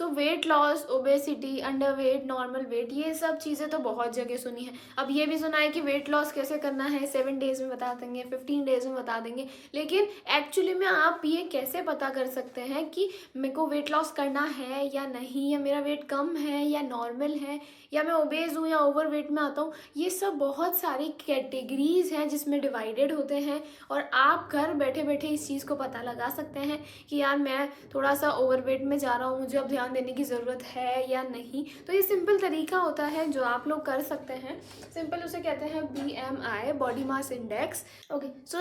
सो weight loss, obesity, under weight, normal weight, ये सब चीज़ें तो बहुत जगह सुनी है। अब ये भी सुना है कि वेट लॉस कैसे करना है 7 डेज़ में बता देंगे, 15 डेज़ में बता देंगे, लेकिन एक्चुअली में आप ये कैसे पता कर सकते हैं कि मेरे को वेट लॉस करना है या नहीं, या मेरा वेट कम है या नॉर्मल है, या मैं ओबेज हूँ या ओवर वेट में आता हूँ। ये सब बहुत सारी कैटेगरीज हैं जिसमें डिवाइडेड होते हैं, और आप घर बैठे बैठे इस चीज़ को पता लगा सकते हैं कि यार मैं थोड़ा सा ओवर वेट में जा रहा हूँ, मुझे अब ध्यान देने की ज़रूरत है या नहीं। तो ये सिंपल तरीका होता है जो आप लोग कर सकते हैं। सिंपल उसे कहते हैं BMI, body mass index. Okay, so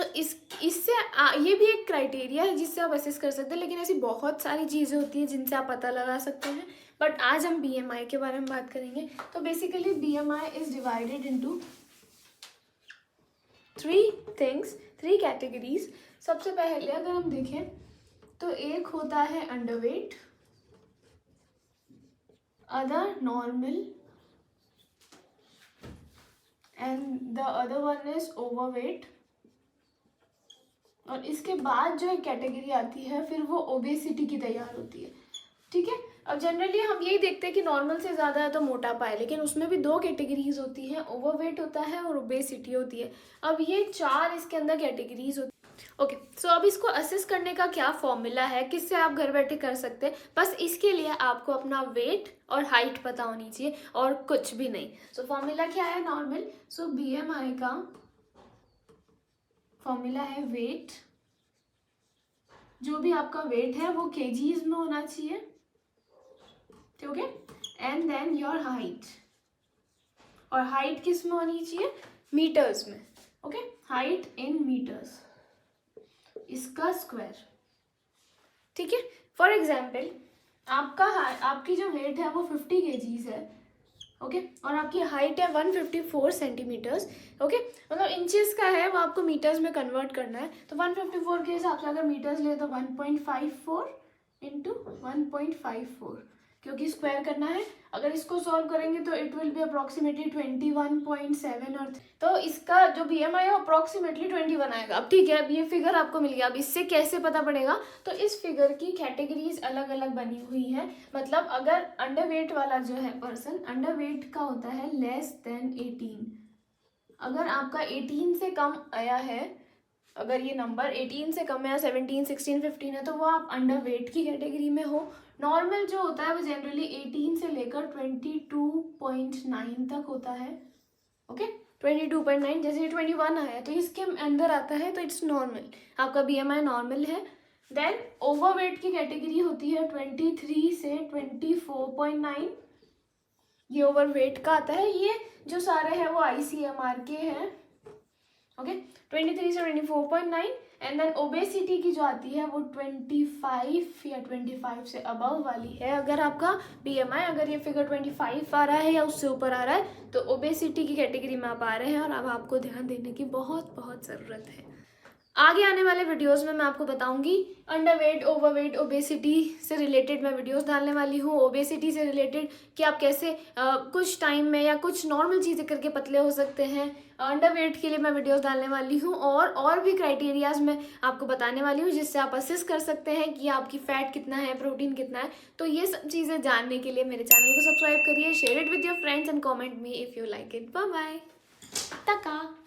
इससे ये भी एक क्राइटेरिया है जिससे आप असेस कर सकते हैं, लेकिन ऐसी बहुत सारी चीज़ें होती हैं जिनसे आप पता लगा सकते हैं। बट आज हम BMI के बारे में बात करेंगे। तो basically BMI is divided into 3 categories. सबसे पहले अगर हम देखें तो एक होता है underweight, other normal, and the other one is overweight. और इसके बाद जो एक कैटेगरी आती है फिर वो ओबेसिटी की तैयार होती है। ठीक है, अब जनरली हम यही देखते हैं कि नॉर्मल से ज़्यादा है तो मोटापा है, लेकिन उसमें भी 2 कैटेगरीज होती हैं, ओवरवेट होता है और ओबेसिटी होती है। अब ये 4 इसके अंदर कैटेगरीज होती है। ओके, सो अब इसको असेस करने का क्या फॉर्मूला है, किससे आप घर बैठे कर सकते हैं। बस इसके लिए आपको अपना वेट और हाइट पता होनी चाहिए और कुछ भी नहीं। सो फॉर्मूला क्या है नॉर्मल, सो BMI का फॉर्मूला है वेट, जो भी आपका वेट है वो केजीज में होना चाहिए, ठीक है, एंड देन योर हाइट, और हाइट किस में होनी चाहिए, मीटर्स में। ओके, हाइट इन मीटर्स, इसका स्क्वायर। ठीक है, फॉर एग्जाम्पल आपकी जो वेट है वो 50 केजीज है, ओके, और आपकी हाइट है 154 सेंटीमीटर्स। ओके, मतलब इंचेस का है वो आपको मीटर्स में कन्वर्ट करना है। तो 154 के हिसाब से अगर मीटर्स ले तो 1.54 इंटू 1.54, क्योंकि स्क्वायर करना है। अगर इसको सॉल्व करेंगे तो इट विल बी अप्रॉक्सीमेटली 21.7, और तो इसका जो BMI है अप्रॉक्सीमेटली 21 आएगा। अब ठीक है, अब ये फिगर आपको मिल गया। अब इससे कैसे पता पड़ेगा, तो इस फिगर की कैटेगरीज अलग अलग बनी हुई है। मतलब अगर अंडरवेट वाला जो है पर्सन, अंडरवेट का होता है लेस देन 18। अगर आपका 18 से कम आया है, अगर ये नंबर 18 से कम है, 17, 16, 15 है, तो वो आप अंडरवेट की कैटेगरी में हो। नॉर्मल जो होता है वो जनरली 18 से लेकर 22.9 तक होता है। ओके, 22.9, जैसे ये 21 आया तो इसके अंदर आता है तो इट्स नॉर्मल, आपका BMI नॉर्मल है। देन ओवरवेट की कैटेगरी होती है 23 से 24.9, ये ओवरवेट का आता है। ये जो सारे हैं वो ICMR के हैं। ओके, 23 से 24.9, एंड देन ओबेसिटी की जो आती है वो 25 या 25 से अबव वाली है। अगर आपका BMI अगर ये फिगर 25 आ रहा है या उससे ऊपर आ रहा है तो ओबेसिटी की कैटेगरी में आप आ रहे हैं, और अब आपको ध्यान देने की बहुत बहुत ज़रूरत है। आगे आने वाले वीडियोस में मैं आपको बताऊंगी अंडरवेट, ओवरवेट, ओबेसिटी से रिलेटेड मैं वीडियोस डालने वाली हूँ। ओबेसिटी से रिलेटेड कि आप कैसे कुछ टाइम में या कुछ नॉर्मल चीज़ें करके पतले हो सकते हैं। अंडरवेट के लिए मैं वीडियोस डालने वाली हूँ, और भी क्राइटेरियाज मैं आपको बताने वाली हूँ जिससे आप असेस कर सकते हैं कि आपकी फैट कितना है, प्रोटीन कितना है। तो ये सब चीज़ें जानने के लिए मेरे चैनल को सब्सक्राइब करिए, share it with your friends and comment me if you like it. Bye bye, टका।